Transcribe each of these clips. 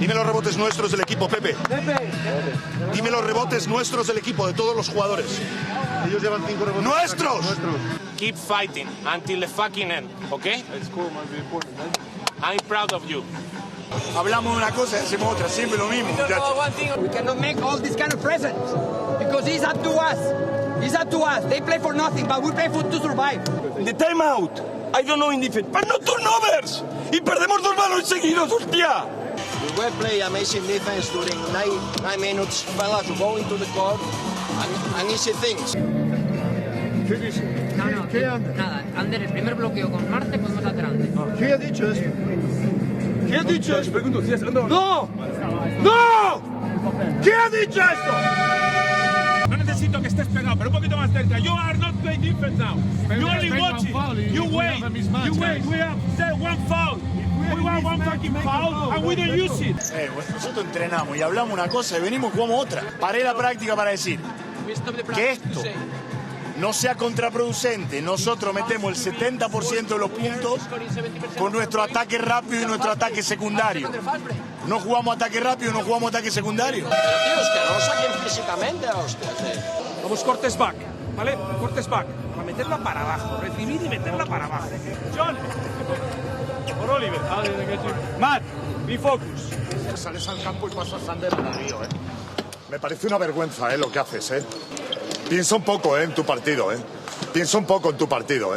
Dime los rebotes nuestros del equipo, Pepe. Dime los rebotes nuestros del equipo, de todos los jugadores. Ellos llevan 5 rebotes. ¡Nuestros! Keep fighting until the fucking end, okay? I'm proud of you. Hablamos una cosa y hacemos otra, siempre lo mismo, muchachos. We cannot make all this kind of presents because it's up to us. It's up to us. They play for nothing, but we play for to survive. The timeout. I don't know in defense, but no turnovers. Y perdemos 2 balones seguidos, hostia. We will play amazing defense during 9 minutes, fellas, to go into the court and easy things. ¿Qué dice? No, ¿Qué anda? nada. Ander, el primer bloqueo con Marte podemos hacer antes. ¿Qué ha dicho eso? ¿Qué ha dicho eso? ¡No! ¡No! ¿Qué ha dicho esto? No necesito que estés pegado, pero un poquito más cerca. You are not playing defense now. You only watching. You wait. You wait. We have one foul. We want one fucking foul and we don't use it. Nosotros entrenamos y hablamos una cosa y venimos y jugamos otra. Paré la práctica para decir que esto no sea contraproducente. Nosotros metemos el 70% de los puntos con nuestro ataque rápido y nuestro ataque secundario. No jugamos ataque rápido, no jugamos ataque secundario. Pero tíos, que no saquen físicamente a ustedes. Vamos, cortes back, ¿vale? Cortes back. Para meterla para abajo. Recibir y meterla para abajo. John. Por Oliver. Matt, be focus. Sales al campo y pasas a Ander al río, Me parece una vergüenza, lo que haces, Piensa un poco, en tu partido, Piensa un poco en tu partido,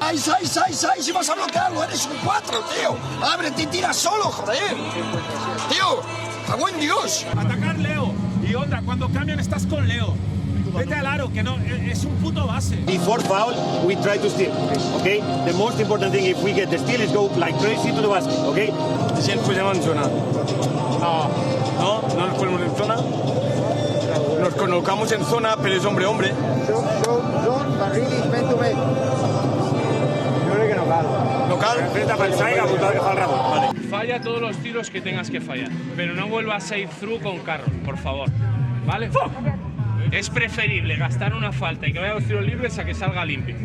¡Ay, si vas a bloquearlo! ¡Eres un 4, tío! ¡Ábrete y tira solo, joder! ¡Tío! ¡Cago en Dios! Atacar Leo. Y onda, cuando cambian estás con Leo. Vete al aro, que no, es un puto base. Before foul, we try to steal, okay? The most important thing if we get the steal is go like crazy to the basket, okay? Si nos ponemos en zona. No nos ponemos en zona. Nos colocamos en zona, pero es hombre-hombre. John, Barrini, ven to ven. Yo creo que no cal. ¿No cal? Enfrenta para el side, apuntado que fa el rebot. Vale. Falla todos los tiros que tengas que fallar, pero no vuelvas a ir through con Carroll, por favor. ¿Vale? Es preferible gastar una falta y que vaya a los tiros libres a que salga limpio.